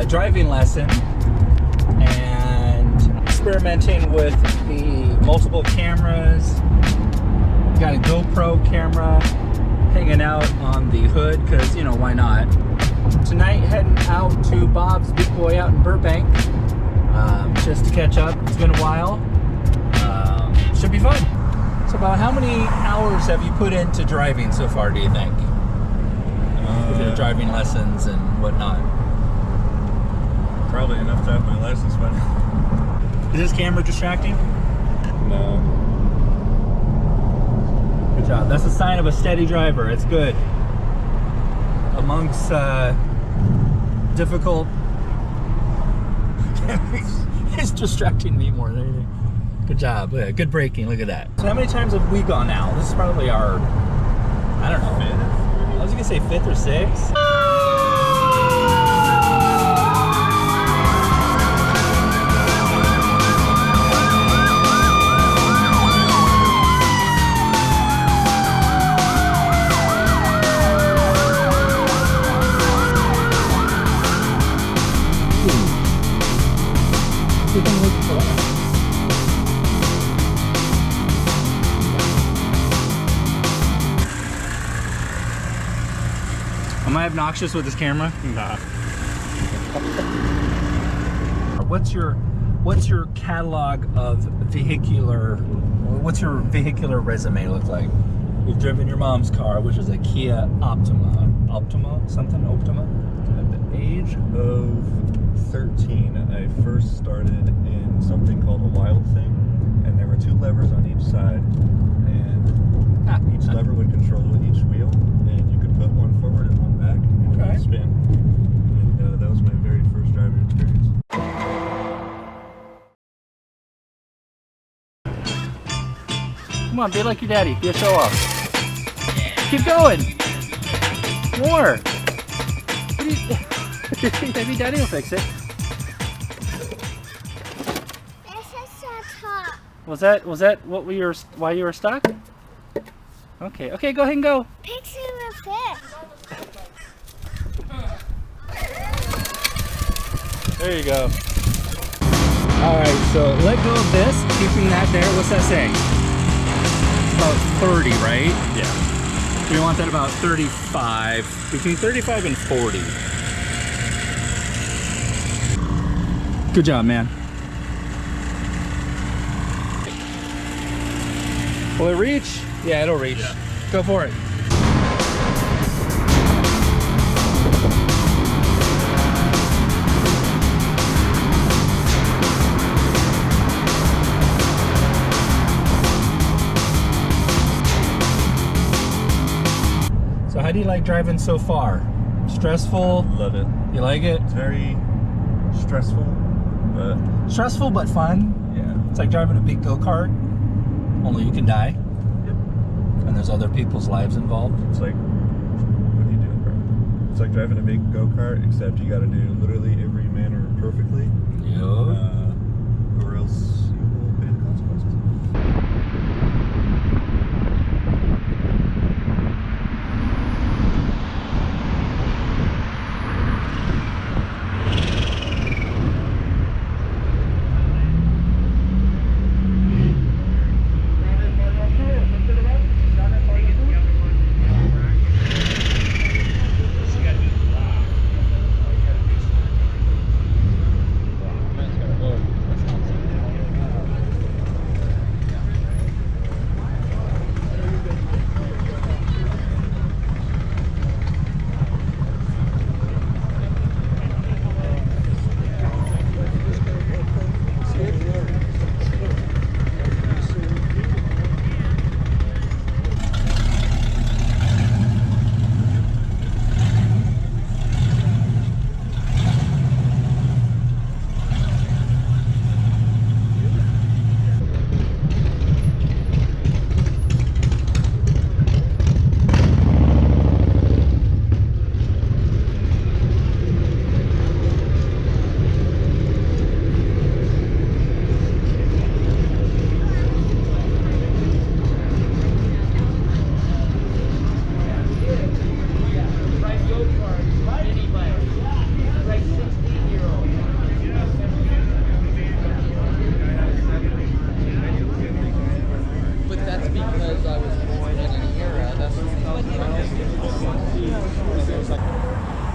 driving lesson and experimenting with the multiple cameras. Got a GoPro camera hanging out on the hood because, you know, why not? Tonight heading out to Bob's Big Boy out in Burbank just to catch up. It's been a while. Should be fun. So about how many hours have you put into driving so far, do you think? With your driving lessons and whatnot. Probably enough to have my license, but... Is this camera distracting? No. Good job. That's a sign of a steady driver. It's good. Amongst difficult... It's distracting me more than anything. Good job. Yeah, good braking. Look at that. So how many times have we gone now? This is probably our... I don't know. Fifth? I was going to say 5th or 6th. Am I obnoxious with this camera? Nah. What's your catalog of vehicular? What's your vehicular resume look like? You've driven your mom's car, which is a Kia Optima. At the age of 13, I first started in something called a Wild Thing, and there were 2 levers on each side, and each lever would control each wheel, and you could put one forward and one back, and it would spin. And that was my very first driving experience. Come on, be like your daddy. Be a show off. Keep going. More. Maybe daddy will fix it. Was that what we were? Why you were stuck? Okay. Okay. Go ahead and go. Pixie the fish. There you go. All right. So let go of this. Keeping that there. What's that say? About 30, right? Yeah. We want that about 35, between 35 and 40. Good job, man. Will it reach? Yeah, it'll reach. Yeah. Go for it. So how do you like driving so far? Stressful? Love it. You like it? It's very stressful, but Stressful but fun. yeah. It's like driving a big go-kart, only you can die. Yep. And there's other people's lives involved. It's like, what are you doing, bro? It's like driving a big go-kart, except you got to do literally every manner perfectly, or else you will pay the consequences.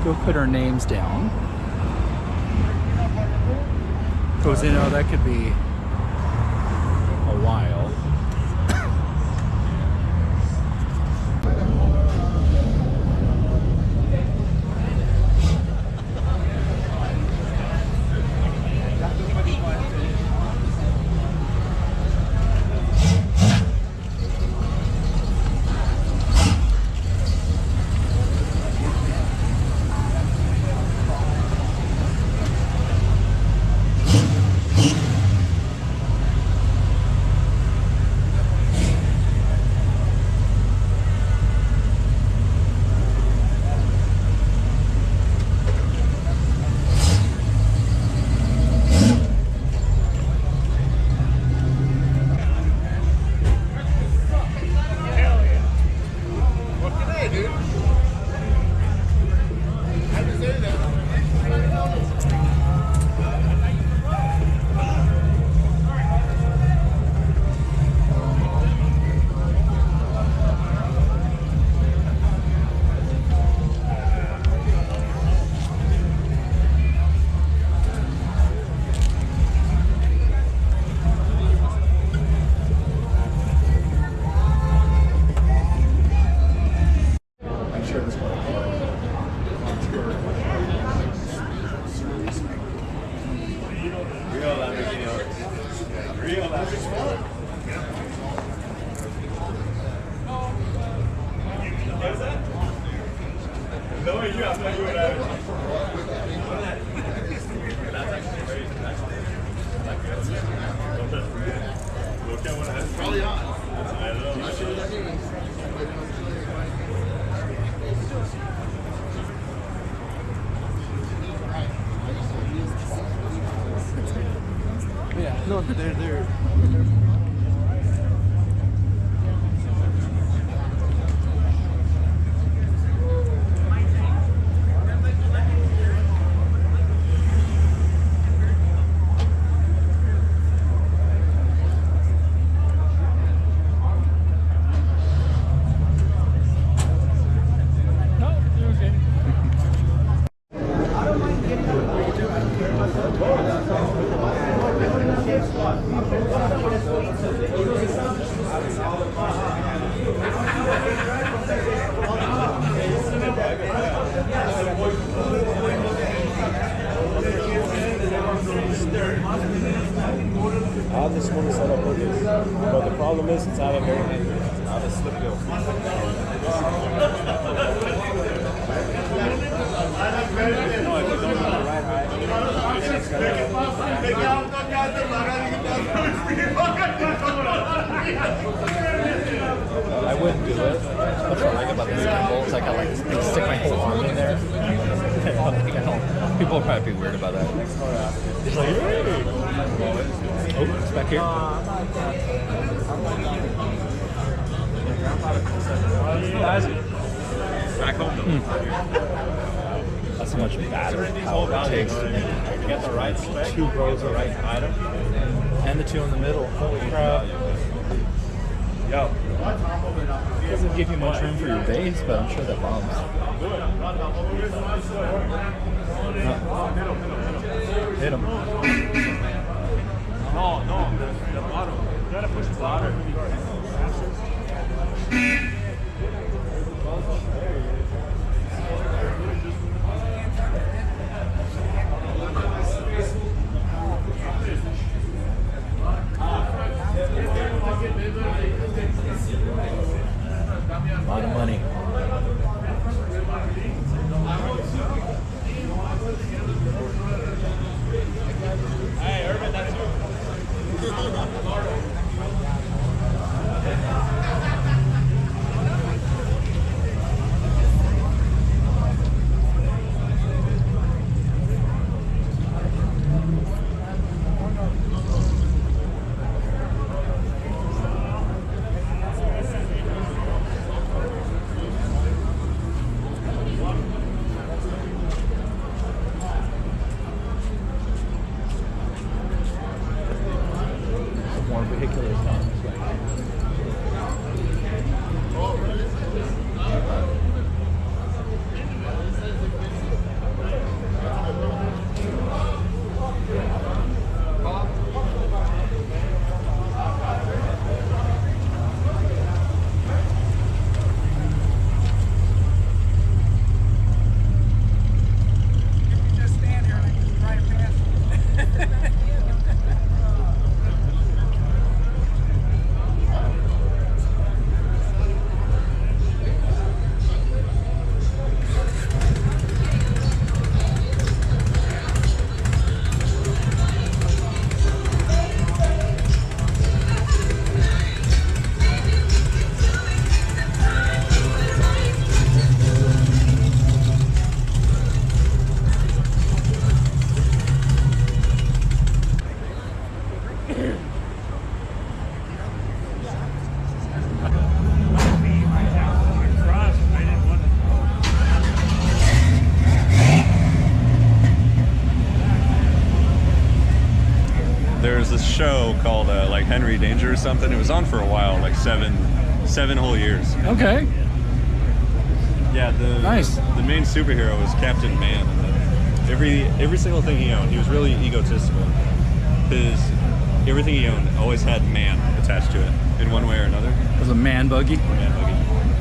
go put our names down. Because, you know, that could be a while. Yeah, no, they're I just want to set up with this, but the problem is it's out of very angry. It's out of slip hill. No, if you don't have the right height, I wouldn't do it. That's what I like about the scramble. It's like I like to stick my whole arm in there. People will probably be weird about that. It's like, hey. Oh, it's back here. Back home. That's how much battery power it takes to get the right spec, 2 rows of right item, and the 2 in the middle. Holy crap. Yo. It doesn't give you much room for your base, but I'm sure that bombs. Hit him. No, the bottom. You gotta push the bottom. A lot of money. Hey, Urban, that's you. show called like Henry Danger or something. It was on for a while, like seven whole years. Okay. Yeah, the main superhero was Captain Man. And every single thing he owned, he was really egotistical. Everything he owned always had man attached to it in one way or another. It was a man buggy. Man buggy.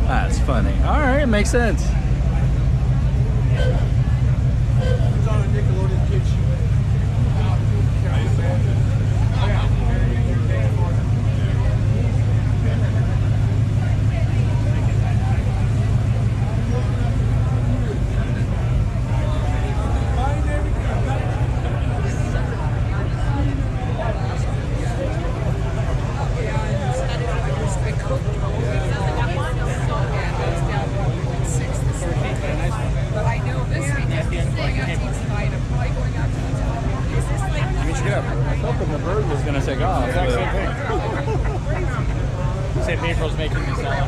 That's funny. All right, it makes sense. It's on a Nickelodeon Kids show. Take off. Exact same thing. St. April's making me sell it.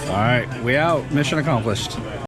All right, we out. Mission accomplished.